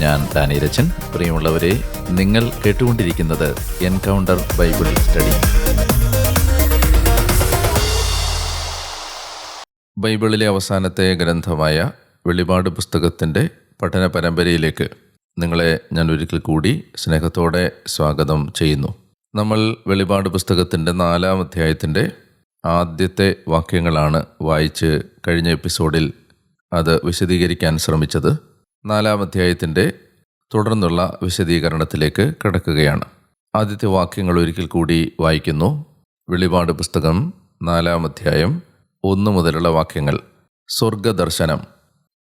ഞാൻ ഡാനിരച്ചൻ. പ്രിയമുള്ളവരെ, നിങ്ങൾ കേട്ടുകൊണ്ടിരിക്കുന്നത് എൻകൗണ്ടർ ബൈബിൾ സ്റ്റഡി. ബൈബിളിലെ അവസാനത്തെ ഗ്രന്ഥമായ വെളിപാട് പുസ്തകത്തിൻ്റെ പഠന പരമ്പരയിലേക്ക് നിങ്ങളെ ഞാൻ ഒരിക്കൽ കൂടി സ്നേഹത്തോടെ സ്വാഗതം ചെയ്യുന്നു. നമ്മൾ വെളിപാട് പുസ്തകത്തിൻ്റെ 4-ാം അധ്യായത്തിൻ്റെ ആദ്യത്തെ വാക്യങ്ങളാണ് വായിച്ച് കഴിഞ്ഞ എപ്പിസോഡിൽ അത് വിശദീകരിക്കാൻ ശ്രമിച്ചത്. 4-ാം അധ്യായത്തിൻ്റെ തുടർന്നുള്ള വിശദീകരണത്തിലേക്ക് കടക്കുകയാണ്. ആദ്യത്തെ വാക്യങ്ങൾ ഒരിക്കൽ കൂടി വായിക്കുന്നു. വെളിപാട് പുസ്തകം 4-ാം അധ്യായം 1 മുതലുള്ള വാക്യങ്ങൾ. സ്വർഗദർശനം.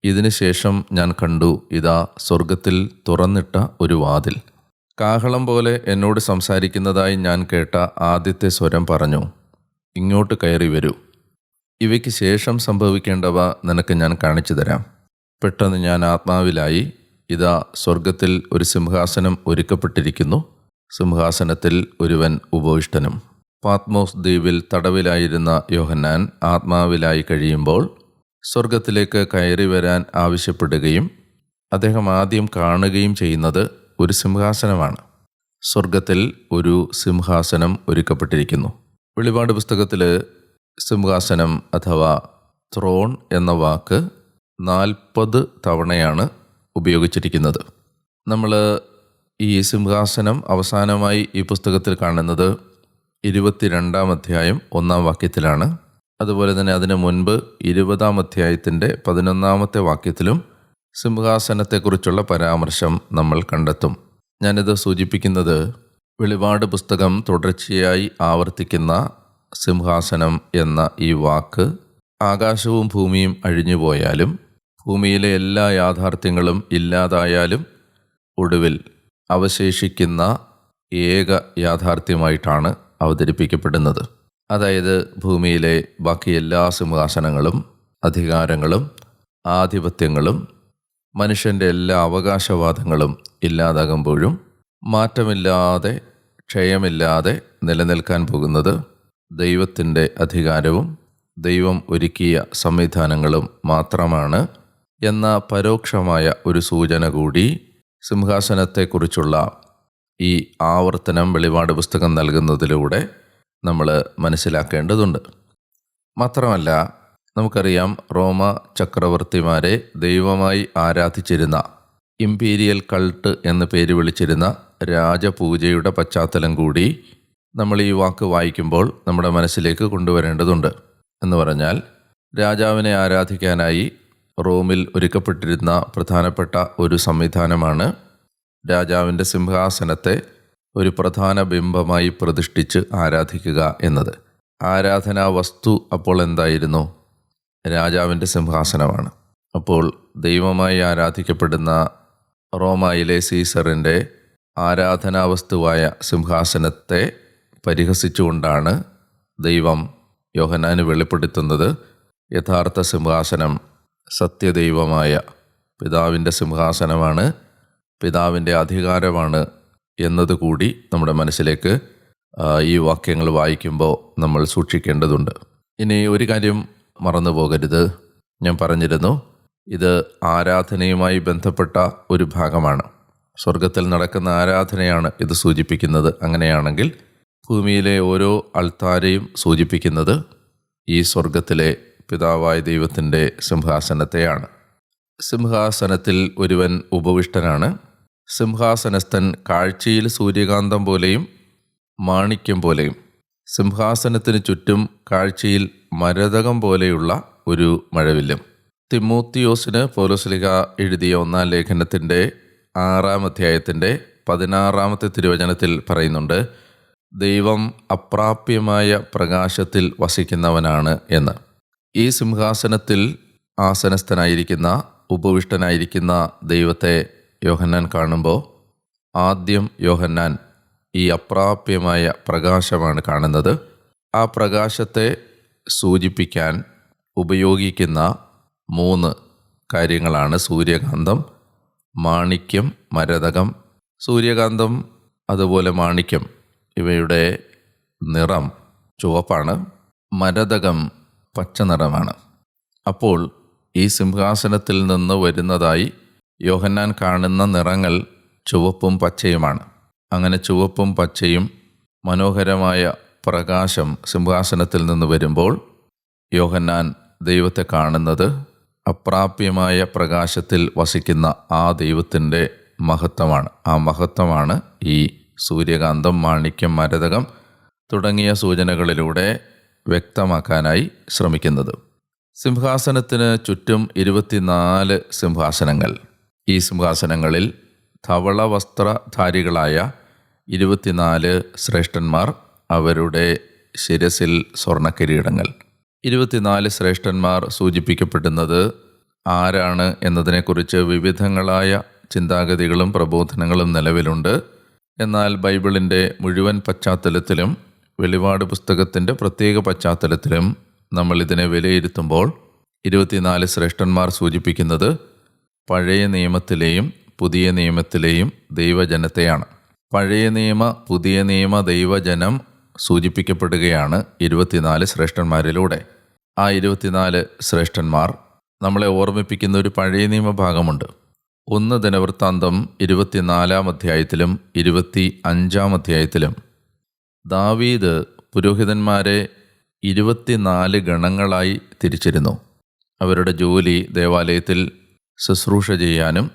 ഇതിനുശേഷം ഞാൻ കണ്ടു, ഇതാ സ്വർഗത്തിൽ തുറന്നിട്ട ഒരു വാതിൽ. കാഹളം പോലെ എന്നോട് സംസാരിക്കുന്നതായി ഞാൻ കേട്ട ആദ്യത്തെ സ്വരം പറഞ്ഞു, ഇങ്ങോട്ട് കയറി വരൂ. ഇവയ്ക്ക് ശേഷം സംഭവിക്കേണ്ടവ നിനക്ക് ഞാൻ കാണിച്ചു തരാം. പെട്ടെന്ന് ഞാൻ ആത്മാവിലായി, ഇതാ സ്വർഗത്തിൽ ഒരു സിംഹാസനം ഒരുക്കപ്പെട്ടിരിക്കുന്നു. സിംഹാസനത്തിൽ ഒരുവൻ ഉപവിഷ്ടനും. പാത്മോസ് ദ്വീപിൽ തടവിലായിരുന്ന യോഹന്നാൻ ആത്മാവിലായി കഴിയുമ്പോൾ സ്വർഗത്തിലേക്ക് കയറി വരാൻ ആവശ്യപ്പെടുകയും അദ്ദേഹം ആദ്യം കാണുകയും ചെയ്യുന്നത് ഒരു സിംഹാസനമാണ്. സ്വർഗത്തിൽ ഒരു സിംഹാസനം ഒരുക്കപ്പെട്ടിരിക്കുന്നു. വെളിപാട് പുസ്തകത്തിൽ സിംഹാസനം അഥവാ ത്രോൺ എന്ന വാക്ക് 40 തവണയാണ് ഉപയോഗിച്ചിരിക്കുന്നത്. നമ്മൾ ഈ സിംഹാസനം അവസാനമായി ഈ പുസ്തകത്തിൽ കാണുന്നത് 22-ാം അധ്യായം 1-ാം വാക്യത്തിലാണ്. അതുപോലെ തന്നെ അതിനു മുൻപ് 20-ാം അധ്യായത്തിൻ്റെ 11-ാമത്തെ വാക്യത്തിലും സിംഹാസനത്തെക്കുറിച്ചുള്ള പരാമർശം നമ്മൾ കണ്ടെത്തും. ഞാനിത് സൂചിപ്പിക്കുന്നത് വെളിപാട് പുസ്തകം തുടർച്ചയായി ആവർത്തിക്കുന്ന സിംഹാസനം എന്ന ഈ വാക്ക് ആകാശവും ഭൂമിയും അഴിഞ്ഞുപോയാലും ഭൂമിയിലെ എല്ലാ യാഥാർത്ഥ്യങ്ങളും ഇല്ലാതായാലും ഒടുവിൽ അവശേഷിക്കുന്ന ഏക യാഥാർത്ഥ്യമായിട്ടാണ് അവതരിപ്പിക്കപ്പെടുന്നത്. അതായത് ഭൂമിയിലെ ബാക്കി എല്ലാ സിംഹാസനങ്ങളും അധികാരങ്ങളും ആധിപത്യങ്ങളും മനുഷ്യൻ്റെ എല്ലാ അവകാശവാദങ്ങളും ഇല്ലാതാകുമ്പോഴും മാറ്റമില്ലാതെ ക്ഷയമില്ലാതെ നിലനിൽക്കാൻ പോകുന്നത് ദൈവത്തിൻ്റെ അധികാരവും ദൈവം ഒരുക്കിയ സംവിധാനങ്ങളും മാത്രമാണ് എന്ന പരോക്ഷമായ ഒരു സൂചന കൂടി സിംഹാസനത്തെക്കുറിച്ചുള്ള ഈ ആവർത്തനം വെളിപാട് പുസ്തകം നൽകുന്നതിലൂടെ നമ്മൾ മനസ്സിലാക്കേണ്ടതുണ്ട്. മാത്രമല്ല, നമുക്കറിയാം, റോമ ചക്രവർത്തിമാരെ ദൈവമായി ആരാധിച്ചിരുന്ന, ഇമ്പീരിയൽ കൾട്ട് എന്ന് പേര് വിളിച്ചിരുന്ന രാജപൂജയുടെ പശ്ചാത്തലം കൂടി നമ്മൾ ഈ വാക്ക് വായിക്കുമ്പോൾ നമ്മുടെ മനസ്സിലേക്ക് കൊണ്ടുവരേണ്ടതുണ്ട്. എന്ന് പറഞ്ഞാൽ, രാജാവിനെ ആരാധിക്കാനായി റോമിൽ ഒരുക്കപ്പെട്ടിരുന്ന പ്രധാനപ്പെട്ട ഒരു സംവിധാനമാണ് രാജാവിൻ്റെ സിംഹാസനത്തെ ഒരു പ്രധാന ബിംബമായി പ്രതിഷ്ഠിച്ച് ആരാധിക്കുക എന്നത്. ആരാധനാ വസ്തു അപ്പോൾ എന്തായിരുന്നു? രാജാവിൻ്റെ സിംഹാസനമാണ്. അപ്പോൾ ദൈവമായി ആരാധിക്കപ്പെടുന്ന റോമായിലെ സീസറിൻ്റെ ആരാധനാ വസ്തുവായ സിംഹാസനത്തെ പരിഹസിച്ചുകൊണ്ടാണ് ദൈവം യോഹന്നാന് വെളിപ്പെടുത്തുന്നത് യഥാർത്ഥ സിംഹാസനം സത്യദൈവമായ പിതാവിൻ്റെ സിംഹാസനമാണ്, പിതാവിൻ്റെ അധികാരമാണ് എന്നതുകൂടി നമ്മുടെ മനസ്സിലേക്ക് ഈ വാക്യങ്ങൾ വായിക്കുമ്പോൾ നമ്മൾ സൂക്ഷിക്കേണ്ടതുണ്ട്. ഇനി ഒരു കാര്യം മറന്നു പോകരുത്. ഞാൻ പറഞ്ഞിരുന്നു, ഇത് ആരാധനയുമായി ബന്ധപ്പെട്ട ഒരു ഭാഗമാണ്. സ്വർഗത്തിൽ നടക്കുന്ന ആരാധനയാണ് ഇത് സൂചിപ്പിക്കുന്നത്. അങ്ങനെയാണെങ്കിൽ ഭൂമിയിലെ ഓരോ അൾത്താരയും സൂചിപ്പിക്കുന്നത് ഈ സ്വർഗത്തിലെ പിതാവായ ദൈവത്തിൻ്റെ സിംഹാസനത്തെയാണ്. സിംഹാസനത്തിൽ ഒരുവൻ ഉപവിഷ്ടനാണ്. സിംഹാസനസ്ഥൻ കാഴ്ചയിൽ സൂര്യകാന്തം പോലെയും മാണിക്യം പോലെയും, സിംഹാസനത്തിന് ചുറ്റും കാഴ്ചയിൽ മരതകം പോലെയുള്ള ഒരു മഴവില്ലും. തിമോത്തിയോസിന് പൗലോസ്ലീഹ എഴുതിയ 1-ാം ലേഖനത്തിൻ്റെ 6-ാം അധ്യായത്തിൻ്റെ 16-ാമത്തെ തിരുവചനത്തിൽ പറയുന്നുണ്ട്, ദൈവം അപ്രാപ്യമായ പ്രകാശത്തിൽ വസിക്കുന്നവനാണ് എന്ന്. ഈ സിംഹാസനത്തിൽ ആസനസ്ഥനായിരിക്കുന്ന ഉപവിഷ്ടനായിരിക്കുന്ന ദൈവത്തെ യോഹന്നാൻ കാണുമ്പോൾ ആദ്യം യോഹന്നാൻ ഈ അപ്രാപ്യമായ പ്രകാശമാണ് കാണുന്നത്. ആ പ്രകാശത്തെ സൂചിപ്പിക്കാൻ ഉപയോഗിക്കുന്ന 3 കാര്യങ്ങളാണ് സൂര്യകാന്തം, മാണിക്യം, മരതകം. സൂര്യകാന്തം അതുപോലെ മാണിക്യം ഇവയുടെ നിറം ചുവപ്പാണ്, മരതകം പച്ച നിറമാണ്. അപ്പോൾ ഈ സിംഹാസനത്തിൽ നിന്ന് വരുന്നതായി യോഹന്നാൻ കാണുന്ന നിറങ്ങൾ ചുവപ്പും പച്ചയുമാണ്. അങ്ങനെ ചുവപ്പും പച്ചയും മനോഹരമായ പ്രകാശം സിംഹാസനത്തിൽ നിന്ന് വരുമ്പോൾ യോഹന്നാൻ ദൈവത്തെ കാണുന്നത് അപ്രാപ്യമായ പ്രകാശത്തിൽ വസിക്കുന്ന ആ ദൈവത്തിൻ്റെ മഹത്വമാണ്. ആ മഹത്വമാണ് ഈ സൂര്യകാന്തം, മാണിക്യം, മരതകം തുടങ്ങിയ സൂചനകളിലൂടെ വ്യക്തമാക്കാനായി ശ്രമിക്കുന്നത്. സിംഹാസനത്തിന് ചുറ്റും 24 സിംഹാസനങ്ങൾ. ഈ സിംഹാസനങ്ങളിൽ ധവള വസ്ത്രധാരികളായ 24 ശ്രേഷ്ഠന്മാർ, അവരുടെ ശിരസിൽ സ്വർണ്ണക്കിരീടങ്ങൾ. 24 ശ്രേഷ്ഠന്മാർ സൂചിപ്പിക്കപ്പെടുന്നത് ആരാണ് എന്നതിനെക്കുറിച്ച് വിവിധങ്ങളായ ചിന്താഗതികളും പ്രബോധനങ്ങളും നിലവിലുണ്ട്. എന്നാൽ ബൈബിളിൻ്റെ മുഴുവൻ പശ്ചാത്തലത്തിലും വെളിപാട് പുസ്തകത്തിൻ്റെ പ്രത്യേക പശ്ചാത്തലത്തിലും നമ്മൾ ഇതിനെ വിലയിരുത്തുമ്പോൾ 24 ശ്രേഷ്ഠന്മാർ സൂചിപ്പിക്കുന്നത് പഴയ നിയമത്തിലെയും പുതിയ നിയമത്തിലെയും ദൈവജനത്തെയാണ്. പഴയ നിയമ പുതിയ നിയമ ദൈവജനം സൂചിപ്പിക്കപ്പെടുകയാണ് 24 ശ്രേഷ്ഠന്മാരിലൂടെ. ആ 24 ശ്രേഷ്ഠന്മാർ നമ്മളെ ഓർമ്മിപ്പിക്കുന്ന ഒരു പഴയ നിയമ ഭാഗമുണ്ട്. 1 ദിനവൃത്താന്തം 24-ാം അധ്യായത്തിലും 25-ാം അധ്യായത്തിലും ദാവീദ് പുരോഹിതന്മാരെ 24 ഗണങ്ങളായി തിരിച്ചിരുന്നു. അവരുടെ ജോലി ദേവാലയത്തിൽ ശുശ്രൂഷ ചെയ്യാനും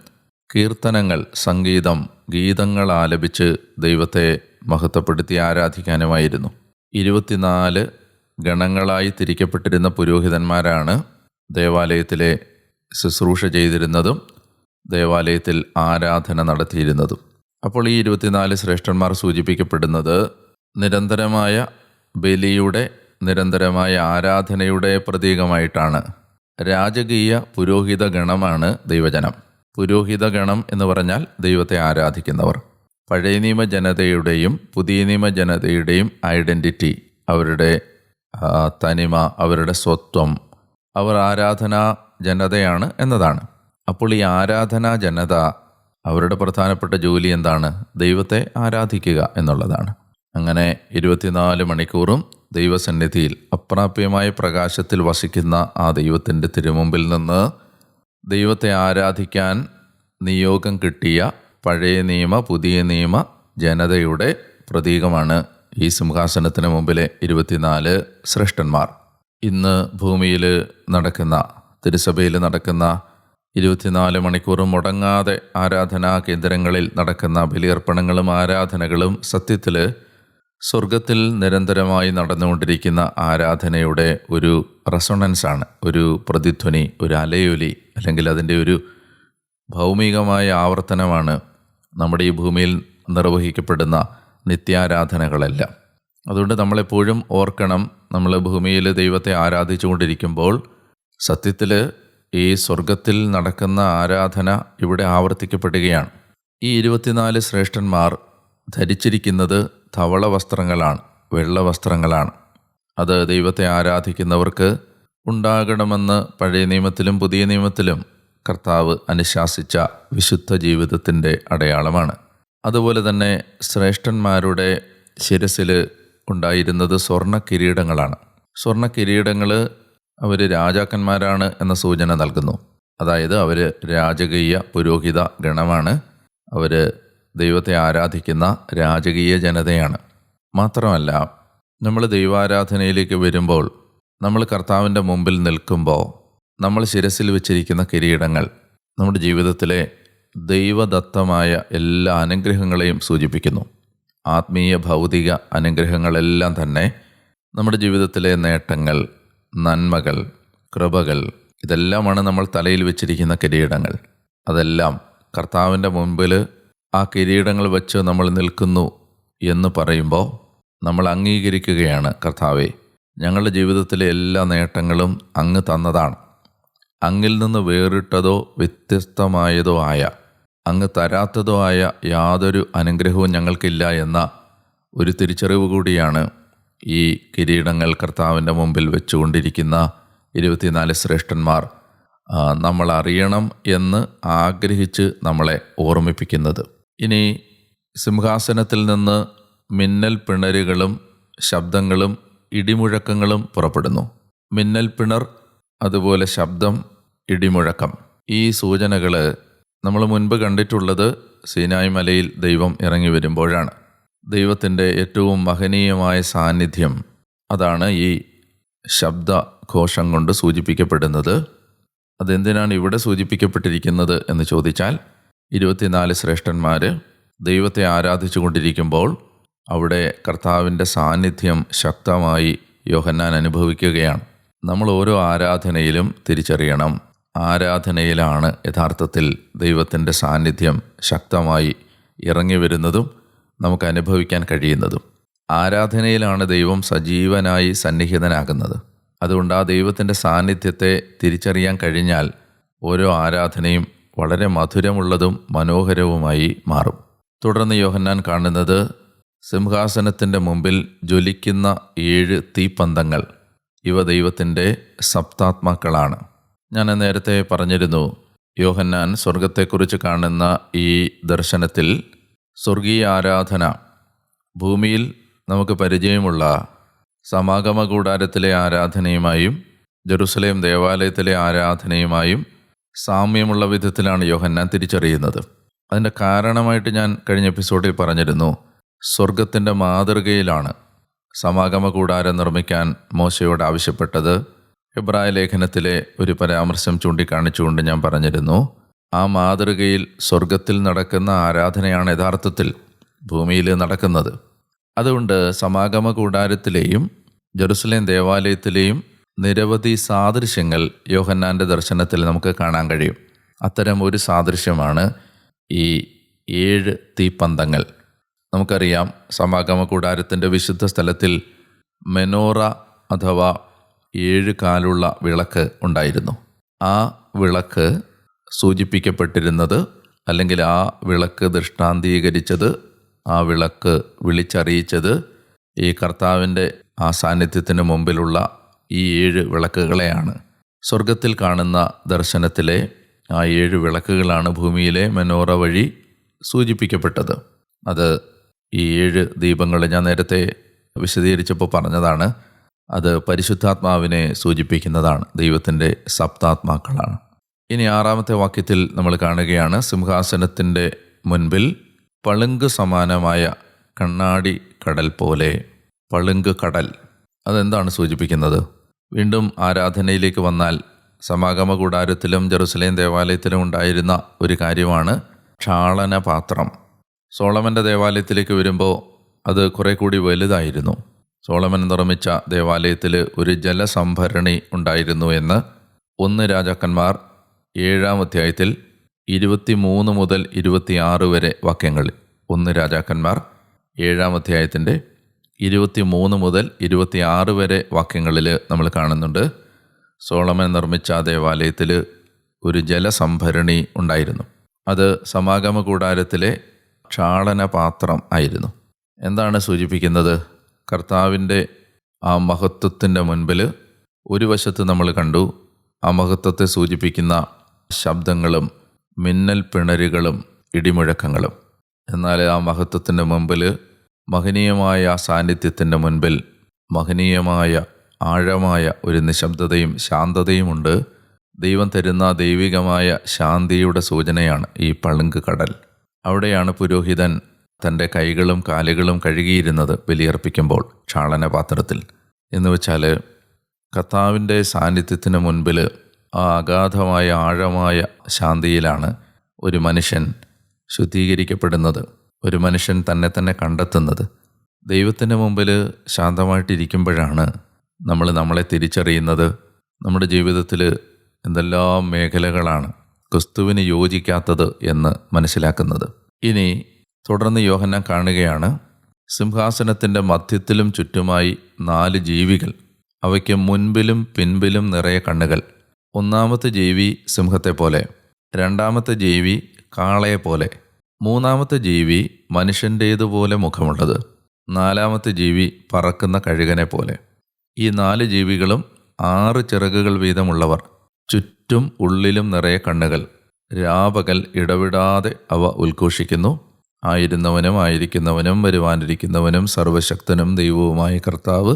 കീർത്തനങ്ങൾ, സംഗീതം, ഗീതങ്ങൾ ആലപിച്ച് ദൈവത്തെ മഹത്വപ്പെടുത്തി ആരാധിക്കാനുമായിരുന്നു. 24 ഗണങ്ങളായി തിരിക്കപ്പെട്ടിരുന്ന പുരോഹിതന്മാരാണ് ദേവാലയത്തിലെ ശുശ്രൂഷ ചെയ്തിരുന്നതും ദേവാലയത്തിൽ ആരാധന നടത്തിയിരുന്നതും. അപ്പോൾ ഈ 24 ശ്രേഷ്ഠന്മാർ സൂചിപ്പിക്കപ്പെടുന്നത് നിരന്തരമായ ബലിയുടെ, നിരന്തരമായ ആരാധനയുടെ പ്രതീകമായിട്ടാണ്. രാജകീയ പുരോഹിത ഗണമാണ് ദൈവജനം. പുരോഹിത ഗണം എന്ന് പറഞ്ഞാൽ ദൈവത്തെ ആരാധിക്കുന്നവർ. പഴയ നിയമ ജനതയുടെയും പുതിയ നിയമ ജനതയുടെയും ഐഡൻറ്റിറ്റി, അവരുടെ തനിമ, അവരുടെ സ്വത്വം, അവർ ആരാധനാ ജനതയാണ് എന്നതാണ്. അപ്പോൾ ഈ ആരാധനാ ജനത, അവരുടെ പ്രധാനപ്പെട്ട ജോലി എന്താണ്? ദൈവത്തെ ആരാധിക്കുക എന്നുള്ളതാണ്. അങ്ങനെ 24 മണിക്കൂറും ദൈവസന്നിധിയിൽ അപ്രാപ്യമായ പ്രകാശത്തിൽ വസിക്കുന്ന ആ ദൈവത്തിൻ്റെ തിരുമുമ്പിൽ നിന്ന് ദൈവത്തെ ആരാധിക്കാൻ നിയോഗം കിട്ടിയ പഴയ നിയമ പുതിയ നിയമ ജനതയുടെ പ്രതീകമാണ് ഈ സിംഹാസനത്തിന് മുമ്പിലെ 24 ശ്രേഷ്ഠന്മാർ. ഇന്ന് ഭൂമിയിൽ നടക്കുന്ന, തിരുസഭയിൽ നടക്കുന്ന 24 മണിക്കൂറും മുടങ്ങാതെ ആരാധനാ കേന്ദ്രങ്ങളിൽ നടക്കുന്ന ബലിയർപ്പണങ്ങളും ആരാധനകളും സത്യത്തിൽ സ്വർഗത്തിൽ നിരന്തരമായി നടന്നുകൊണ്ടിരിക്കുന്ന ആരാധനയുടെ ഒരു റെസൊണൻസാണ്, ഒരു പ്രതിധ്വനി, ഒരു അലയൊലി, അല്ലെങ്കിൽ അതിൻ്റെ ഒരു ഭൗമികമായ ആവർത്തനമാണ് നമ്മുടെ ഈ ഭൂമിയിൽ നിർവഹിക്കപ്പെടുന്ന നിത്യാരാധനകളെല്ലാം. അതുകൊണ്ട് നമ്മളെപ്പോഴും ഓർക്കണം, നമ്മൾ ഭൂമിയിൽ ദൈവത്തെ ആരാധിച്ചുകൊണ്ടിരിക്കുമ്പോൾ സത്യത്തിൽ ഈ സ്വർഗത്തിൽ നടക്കുന്ന ആരാധന ഇവിടെ ആവർത്തിക്കപ്പെടുകയാണ്. ഈ 24 ശ്രേഷ്ഠന്മാർ ധരിച്ചിരിക്കുന്നത് ധവള വസ്ത്രങ്ങളാണ്, വെള്ള വസ്ത്രങ്ങളാണ്. അത് ദൈവത്തെ ആരാധിക്കുന്നവർക്ക് ഉണ്ടാകണമെന്ന് പഴയ നിയമത്തിലും പുതിയ നിയമത്തിലും കർത്താവ് അനുശാസിച്ച വിശുദ്ധ ജീവിതത്തിൻ്റെ അടയാളമാണ്. അതുപോലെ തന്നെ ശ്രേഷ്ഠന്മാരുടെ ശിരസിൽ ഉണ്ടായിരുന്നത് സ്വർണ്ണ കിരീടങ്ങളാണ്. സ്വർണ്ണ കിരീടങ്ങൾ അവർ രാജാക്കന്മാരാണ് എന്ന സൂചന നൽകുന്നു. അതായത് അവർ രാജകീയ പുരോഹിത ഗണമാണ്, അവർ ദൈവത്തെ ആരാധിക്കുന്ന രാജകീയ ജനതയാണ്. മാത്രമല്ല, നമ്മൾ ദൈവാരാധനയിലേക്ക് വരുമ്പോൾ, നമ്മൾ കർത്താവിൻ്റെ മുമ്പിൽ നിൽക്കുമ്പോൾ നമ്മൾ ശിരസിൽ വെച്ചിരിക്കുന്ന കിരീടങ്ങൾ നമ്മുടെ ജീവിതത്തിലെ ദൈവദത്തമായ എല്ലാ അനുഗ്രഹങ്ങളെയും സൂചിപ്പിക്കുന്നു. ആത്മീയ ഭൗതിക അനുഗ്രഹങ്ങളെല്ലാം തന്നെ നമ്മുടെ ജീവിതത്തിലെ നേട്ടങ്ങൾ, നന്മകൾ, കൃപകൾ, ഇതെല്ലാമാണ് നമ്മൾ തലയിൽ വെച്ചിരിക്കുന്ന കിരീടങ്ങൾ. അതെല്ലാം കർത്താവിൻ്റെ മുൻപിൽ ആ കിരീടങ്ങൾ വെച്ച് നമ്മൾ നിൽക്കുന്നു എന്ന് പറയുമ്പോൾ നമ്മൾ അംഗീകരിക്കുകയാണ്, കർത്താവേ, ഞങ്ങളുടെ ജീവിതത്തിലെ എല്ലാ നേട്ടങ്ങളും അങ്ങ് തന്നതാണ്. അങ്ങിൽ നിന്ന് വേറിട്ടതോ വ്യത്യസ്തമായതോ ആയ, അങ്ങ് തരാത്തതോ ആയ യാതൊരു അനുഗ്രഹവും ഞങ്ങൾക്കില്ല എന്ന ഒരു തിരിച്ചറിവ് കൂടിയാണ് ഈ കിരീടങ്ങൾ കർത്താവിൻ്റെ മുമ്പിൽ വെച്ചുകൊണ്ടിരിക്കുന്ന 24 ശ്രേഷ്ഠന്മാർ നമ്മൾ അറിയണം എന്ന് ആഗ്രഹിച്ച് നമ്മളെ ഓർമ്മിപ്പിക്കുന്നത്. ഇനി സിംഹാസനത്തിൽ നിന്ന് മിന്നൽ പിണരുകളും ശബ്ദങ്ങളും ഇടിമുഴക്കങ്ങളും പുറപ്പെടുന്നു. മിന്നൽ പിണർ, അതുപോലെ ശബ്ദം, ഇടിമുഴക്കം, ഈ സൂചനകൾ നമ്മൾ മുൻപ് കണ്ടിട്ടുള്ളത് സീനായ് മലയിൽ ദൈവം ഇറങ്ങി വരുമ്പോഴാണ്. ദൈവത്തിൻ്റെ ഏറ്റവും മഹനീയമായ സാന്നിധ്യം അതാണ് ഈ ശബ്ദഘോഷം കൊണ്ട് സൂചിപ്പിക്കപ്പെടുന്നത്. അതെന്തിനാണ് ഇവിടെ സൂചിപ്പിക്കപ്പെട്ടിരിക്കുന്നത് എന്ന് ചോദിച്ചാൽ, 24 ശ്രേഷ്ഠന്മാർ ദൈവത്തെ ആരാധിച്ചു കൊണ്ടിരിക്കുമ്പോൾ അവിടെ കർത്താവിൻ്റെ സാന്നിധ്യം ശക്തമായി യോഹന്നാൻ അനുഭവിക്കുകയാണ്. നമ്മൾ ഓരോ ആരാധനയിലും തിരിച്ചറിയണം, ആരാധനയിലാണ് യഥാർത്ഥത്തിൽ ദൈവത്തിൻ്റെ സാന്നിധ്യം ശക്തമായി ഇറങ്ങി വരുന്നതും നമുക്ക് അനുഭവിക്കാൻ കഴിയുന്നതും. ആരാധനയിലാണ് ദൈവം സജീവനായി സന്നിഹിതനാകുന്നത്. അതുകൊണ്ട് ആ ദൈവത്തിൻ്റെ സാന്നിധ്യത്തെ തിരിച്ചറിയാൻ കഴിഞ്ഞാൽ ഓരോ ആരാധനയും വളരെ മധുരമുള്ളതും മനോഹരവുമായി മാറും. തുടർന്ന് യോഹന്നാൻ കാണുന്നത് സിംഹാസനത്തിൻ്റെ മുമ്പിൽ ജ്വലിക്കുന്ന 7 തീപ്പന്തങ്ങൾ. ഇവ ദൈവത്തിൻ്റെ സപ്താത്മാക്കളാണ്. ഞാൻ നേരത്തെ പറഞ്ഞിരുന്നു, യോഹന്നാൻ സ്വർഗത്തെക്കുറിച്ച് കാണുന്ന ഈ ദർശനത്തിൽ സ്വർഗീയ ആരാധന ഭൂമിയിൽ നമുക്ക് പരിചയമുള്ള സമാഗമ കൂടാരത്തിലെ ആരാധനയുമായും ജെറുസലേം ദേവാലയത്തിലെ ആരാധനയുമായും സാമ്യമുള്ള വിധത്തിലാണ് യോഹന്നാൻ തിരിച്ചറിയുന്നത്. അതിൻ്റെ കാരണമായിട്ട് ഞാൻ കഴിഞ്ഞ എപ്പിസോഡിൽ പറഞ്ഞിരുന്നു, സ്വർഗത്തിൻ്റെ മാതൃകയിലാണ് സമാഗമ കൂടാരം നിർമ്മിക്കാൻ മോശയോട് ആവശ്യപ്പെട്ടത്. എബ്രായ ലേഖനത്തിലെ ഒരു പരാമർശം ചൂണ്ടിക്കാണിച്ചുകൊണ്ട് ഞാൻ പറഞ്ഞിരുന്നു, ആ മാതൃകയിൽ സ്വർഗത്തിൽ നടക്കുന്ന ആരാധനയാണ് യഥാർത്ഥത്തിൽ ഭൂമിയിൽ നടക്കുന്നത്. അതുകൊണ്ട് സമാഗമ കൂടാരത്തിലെയും ജെറുസലേം ദേവാലയത്തിലെയും നിരവധി സാദൃശ്യങ്ങൾ യോഹന്നാൻ്റെ ദർശനത്തിൽ നമുക്ക് കാണാൻ കഴിയും. അത്തരം ഒരു സാദൃശ്യമാണ് ഈ 7 തീപ്പന്തങ്ങൾ. നമുക്കറിയാം, സമാഗമ കൂടാരത്തിൻ്റെ വിശുദ്ധ സ്ഥലത്തിൽ മെനോറ അഥവാ 7 കാലുള്ള വിളക്ക് ഉണ്ടായിരുന്നു. ആ വിളക്ക് സൂചിപ്പിക്കപ്പെട്ടിരുന്നത്, അല്ലെങ്കിൽ ആ വിളക്ക് ദൃഷ്ടാന്തീകരിച്ചത്, ആ വിളക്ക് വിളിച്ചറിയിച്ചത് ഈ കർത്താവിൻ്റെ ആ സാന്നിധ്യത്തിന് മുമ്പിലുള്ള ഈ 7 വിളക്കുകളെയാണ്. സ്വർഗത്തിൽ കാണുന്ന ദർശനത്തിലെ ആ 7 വിളക്കുകളാണ് ഭൂമിയിലെ മെനോറ വഴി സൂചിപ്പിക്കപ്പെട്ടത്. അത് ഈ 7 ദീപങ്ങൾ ഞാൻ നേരത്തെ വിശദീകരിച്ചപ്പോൾ പറഞ്ഞതാണ്. അത് പരിശുദ്ധാത്മാവിനെ സൂചിപ്പിക്കുന്നതാണ്, ദൈവത്തിൻ്റെ സപ്താത്മാക്കളാണ്. ഇനി 6-ാമത്തെ വാക്യത്തിൽ നമ്മൾ കാണുകയാണ്, സിംഹാസനത്തിൻ്റെ മുൻപിൽ പളുങ്ക് സമാനമായ കണ്ണാടി കടൽ പോലെ. പളുങ്ക് കടൽ അതെന്താണ് സൂചിപ്പിക്കുന്നത്? വീണ്ടും ആരാധനയിലേക്ക് വന്നാൽ സമാഗമ കൂടാരത്തിലും ജെറുസലേം ദേവാലയത്തിലും ഉണ്ടായിരുന്ന ഒരു കാര്യമാണ് ക്ഷാളന പാത്രം. സോളമൻ്റെ ദേവാലയത്തിലേക്ക് വരുമ്പോൾ അത് കുറെ കൂടി വലുതായിരുന്നു. സോളമൻ നിർമ്മിച്ച ദേവാലയത്തിൽ ഒരു ജലസംഭരണി ഉണ്ടായിരുന്നു എന്ന് 1 രാജാക്കന്മാർ 7-ാം അധ്യായത്തിൽ 23 മുതൽ 26 വരെ വാക്യങ്ങളിൽ, 1 രാജാക്കന്മാർ 7-ാം അധ്യായത്തിൻ്റെ 23 മുതൽ 26 വരെ വാക്യങ്ങളിൽ നമ്മൾ കാണുന്നുണ്ട്. സോളമൻ നിർമ്മിച്ച ദേവാലയത്തിൽ ഒരു ജലസംഭരണി ഉണ്ടായിരുന്നു. അത് സമാഗമ കൂടാരത്തിലെ ക്ഷാളന പാത്രം ആയിരുന്നു. എന്താണ് സൂചിപ്പിക്കുന്നത്? കർത്താവിൻ്റെ ആ മഹത്വത്തിൻ്റെ മുൻപിൽ ഒരു വശത്ത് നമ്മൾ കണ്ടു ആ മഹത്വത്തെ സൂചിപ്പിക്കുന്ന ശബ്ദങ്ങളും മിന്നൽ പിണരുകളും ഇടിമുഴക്കങ്ങളും. എന്നാൽ ആ മഹത്വത്തിൻ്റെ മുമ്പിൽ, മഹനീയമായ ആ സാന്നിധ്യത്തിൻ്റെ മുൻപിൽ മഹനീയമായ ആഴമായ ഒരു നിശബ്ദതയും ശാന്തതയുമുണ്ട്. ദൈവം തരുന്ന ദൈവികമായ ശാന്തിയുടെ സൂചനയാണ് ഈ പളുങ്ക് കടൽ. അവിടെയാണ് പുരോഹിതൻ തൻ്റെ കൈകളും കാലുകളും കഴുകിയിരുന്നത് ബലിയർപ്പിക്കുമ്പോൾ ക്ഷാളനപാത്രത്തിൽ. എന്ന് വെച്ചാൽ കർത്താവിൻ്റെ സാന്നിധ്യത്തിന് മുൻപിൽ ആ അഗാധമായ ആഴമായ ശാന്തിയിലാണ് ഒരു മനുഷ്യൻ ശുദ്ധീകരിക്കപ്പെടുന്നത്, ഒരു മനുഷ്യൻ തന്നെ തന്നെ കണ്ടെത്തുന്നത്. ദൈവത്തിൻ്റെ മുമ്പിൽ ശാന്തമായിട്ടിരിക്കുമ്പോഴാണ് നമ്മൾ നമ്മളെ തിരിച്ചറിയുന്നത്. നമ്മുടെ ജീവിതത്തിൽ എന്തെല്ലാം മേഖലകളാണ് ക്രിസ്തുവിന് യോജിക്കാത്തത് എന്ന് മനസ്സിലാക്കുന്നത്. ഇനി തുടർന്ന് യോഹന്നാൻ കാണുകയാണ്, സിംഹാസനത്തിൻ്റെ മധ്യത്തിലും ചുറ്റുമായി 4 ജീവികൾ. അവയ്ക്ക് മുൻപിലും പിൻപിലും നിറയെ കണ്ണുകൾ. 1-ാമത്തെ ജീവി സിംഹത്തെ പോലെ, 2-ാമത്തെ ജീവി കാളയെ പോലെ, 3-ാമത്തെ ജീവി മനുഷ്യൻ്റേതുപോലെ മുഖമുള്ളത്, 4-ാമത്തെ ജീവി പറക്കുന്ന കഴുകനെ പോലെ. ഈ 4 ജീവികളും 6 ചിറകുകൾ വീതമുള്ളവർ. ചുറ്റും ഉള്ളിലും നിറയെ കണ്ണുകൾ. രാപകൽ ഇടവിടാതെ അവ ഉദ്ഘോഷിക്കുന്നു, ആയിരുന്നവനും ആയിരിക്കുന്നവനും വരുവാനിരിക്കുന്നവനും സർവശക്തനും ദൈവവുമായ കർത്താവ്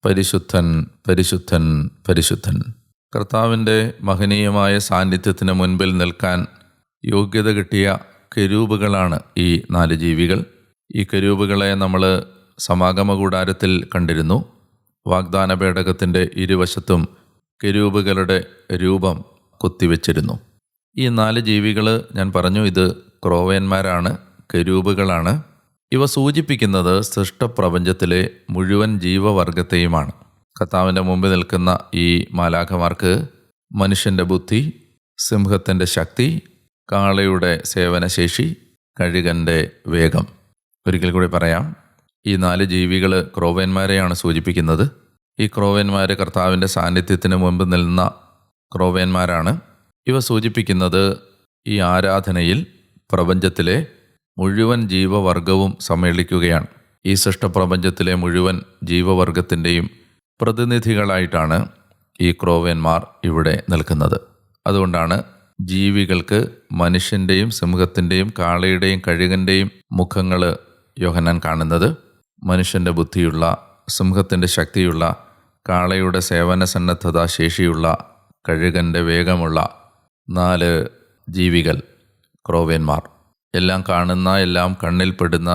പരിശുദ്ധൻ, പരിശുദ്ധൻ, പരിശുദ്ധൻ. കർത്താവിൻ്റെ മഹനീയമായ സാന്നിധ്യത്തിന് മുൻപിൽ നിൽക്കാൻ യോഗ്യത കിട്ടിയ കെരൂബുകളാണ് ഈ 4 ജീവികൾ. ഈ കെരൂബുകളെ നമ്മൾ സമാഗമ കൂടാരത്തിൽ കണ്ടിരുന്നു. വാഗ്ദാന പേടകത്തിൻ്റെ ഇരുവശത്തും കെരൂബുകളുടെ രൂപം കൊത്തിവെച്ചിരുന്നു. ഈ 4 ജീവികൾ ഞാൻ പറഞ്ഞു, ഇത് ക്രോവേന്മാരാണ്, കെരൂബുകളാണ്. ഇവ സൂചിപ്പിക്കുന്നത് സൃഷ്ടപ്രപഞ്ചത്തിലെ മുഴുവൻ ജീവവർഗത്തെയുമാണ്. കർത്താവിൻ്റെ മുമ്പിൽ നിൽക്കുന്ന ഈ മാലാഖമാർക്ക് മനുഷ്യൻ്റെ ബുദ്ധി, സിംഹത്തിൻ്റെ ശക്തി, കാളയുടെ സേവനശേഷി, കഴുകൻ്റെ വേഗം. ഒരിക്കൽ കൂടി പറയാം, ഈ 4 ജീവികൾ ക്രോവേന്മാരെയാണ് സൂചിപ്പിക്കുന്നത്. ഈ ക്രോവേന്മാർ കർത്താവിൻ്റെ സാന്നിധ്യത്തിന് മുമ്പ് നിൽക്കുന്ന ക്രോവേന്മാരാണ്. ഇവ സൂചിപ്പിക്കുന്നത് ഈ ആരാധനയിൽ പ്രപഞ്ചത്തിലെ മുഴുവൻ ജീവവർഗവും സമ്മേളിക്കുകയാണ്. ഈ സൃഷ്ടപ്രപഞ്ചത്തിലെ മുഴുവൻ ജീവവർഗത്തിൻ്റെയും പ്രതിനിധികളായിട്ടാണ് ഈ ക്രോവേന്മാർ ഇവിടെ നിൽക്കുന്നത്. അതുകൊണ്ടാണ് ജീവികൾക്ക് മനുഷ്യൻ്റെയും സിംഹത്തിൻ്റെയും കാളയുടെയും കഴുകൻ്റെയും മുഖങ്ങൾ യോഹന്നാൻ കാണുന്നത്. മനുഷ്യൻ്റെ ബുദ്ധിയുള്ള, സിംഹത്തിൻ്റെ ശക്തിയുള്ള, കാളയുടെ സേവന സന്നദ്ധത ശേഷിയുള്ള, കഴുകൻ്റെ വേഗമുള്ള 4 ജീവികൾ ക്രോവേന്മാർ. എല്ലാം കാണുന്ന, എല്ലാം കണ്ണിൽപ്പെടുന്ന,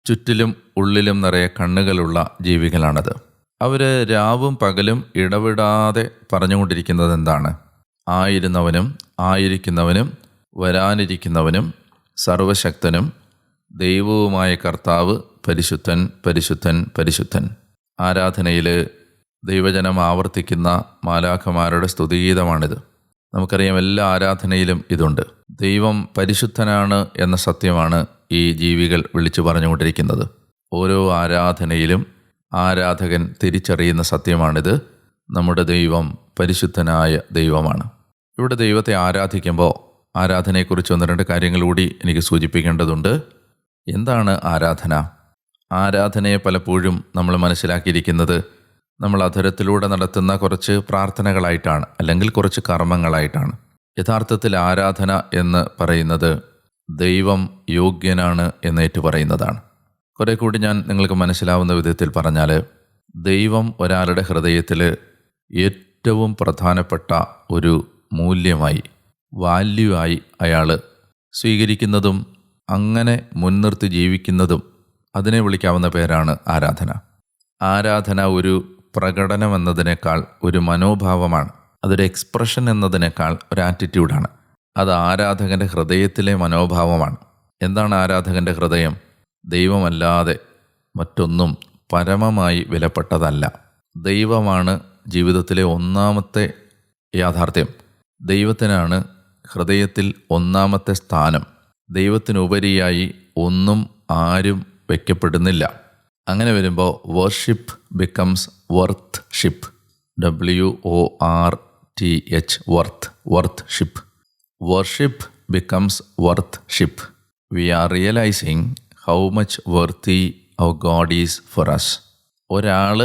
ചുറ്റിലും ഉള്ളിലും നിറയെ കണ്ണുകളുള്ള ജീവികളാണത്. അവർ രാവും പകലും ഇടവിടാതെ പറഞ്ഞുകൊണ്ടിരിക്കുന്നത് എന്താണ്? ആയിരുന്നവനും ആയിരിക്കുന്നവനും വരാനിരിക്കുന്നവനും സർവശക്തനും ദൈവവുമായ കർത്താവ് പരിശുദ്ധൻ, പരിശുദ്ധൻ, പരിശുദ്ധൻ. ആരാധനയിൽ ദൈവജനം ആവർത്തിക്കുന്ന മാലാഖമാരുടെ സ്തുതിഗീതമാണിത്. നമുക്കറിയാം, എല്ലാ ആരാധനയിലും ഇതുണ്ട്. ദൈവം പരിശുദ്ധനാണ് എന്ന സത്യമാണ് ഈ ജീവികൾ വിളിച്ചു പറഞ്ഞുകൊണ്ടിരിക്കുന്നത്. ഓരോ ആരാധനയിലും ആരാധകൻ തിരിച്ചറിയുന്ന സത്യമാണിത്. നമ്മുടെ ദൈവം പരിശുദ്ധനായ ദൈവമാണ്. ഇവിടെ ദൈവത്തെ ആരാധിക്കുമ്പോൾ ആരാധനയെക്കുറിച്ച് 1-2 കാര്യങ്ങൾ കൂടി എനിക്ക് സൂചിപ്പിക്കേണ്ടതുണ്ട്. എന്താണ് ആരാധന? ആരാധനയെ പലപ്പോഴും നമ്മൾ മനസ്സിലാക്കിയിരിക്കുന്നത് നമ്മൾ അധരത്തിലൂടെ നടത്തുന്ന കുറച്ച് പ്രാർത്ഥനകളായിട്ടാണ്, അല്ലെങ്കിൽ കുറച്ച് കർമ്മങ്ങളായിട്ടാണ്. യഥാർത്ഥത്തിൽ ആരാധന എന്ന് പറയുന്നത് ദൈവം യോഗ്യനാണ് എന്നേറ്റു പറയുന്നതാണ്. കുറെ കൂടി ഞാൻ നിങ്ങൾക്ക് മനസ്സിലാവുന്ന വിധത്തിൽ പറഞ്ഞാൽ, ദൈവം ഒരാളുടെ ഹൃദയത്തിൽ ഏറ്റവും പ്രധാനപ്പെട്ട ഒരു മൂല്യമായി, വാല്യൂ ആയി അയാൾ സ്വീകരിക്കുന്നതും അങ്ങനെ മുൻനിർത്തി ജീവിക്കുന്നതും, അതിനെ വിളിക്കാവുന്ന പേരാണ് ആരാധന. ആരാധന ഒരു പ്രകടനം എന്നതിനേക്കാൾ ഒരു മനോഭാവമാണ്. അതൊരു എക്സ്പ്രഷൻ എന്നതിനേക്കാൾ ഒരു ആറ്റിറ്റ്യൂഡാണ്. അത് ആരാധകൻ്റെ ഹൃദയത്തിലെ മനോഭാവമാണ്. എന്താണ് ആരാധകൻ്റെ ഹൃദയം? ദൈവമല്ലാതെ മറ്റൊന്നും പരമമായി വിലപ്പെട്ടതല്ല. ദൈവമാണ് ജീവിതത്തിലെ ഒന്നാമത്തെ യാഥാർത്ഥ്യം. ദൈവത്തിനാണ് ഹൃദയത്തിൽ ഒന്നാമത്തെ സ്ഥാനം. ദൈവത്തിനുപരിയായി ഒന്നും ആരും വയ്ക്കപ്പെടുന്നില്ല. അങ്ങനെ വരുമ്പോൾ worship becomes worthship. WORTH, worthship. Worship becomes worthship. We are realising how much worthy our God is for us. ഒരാൾ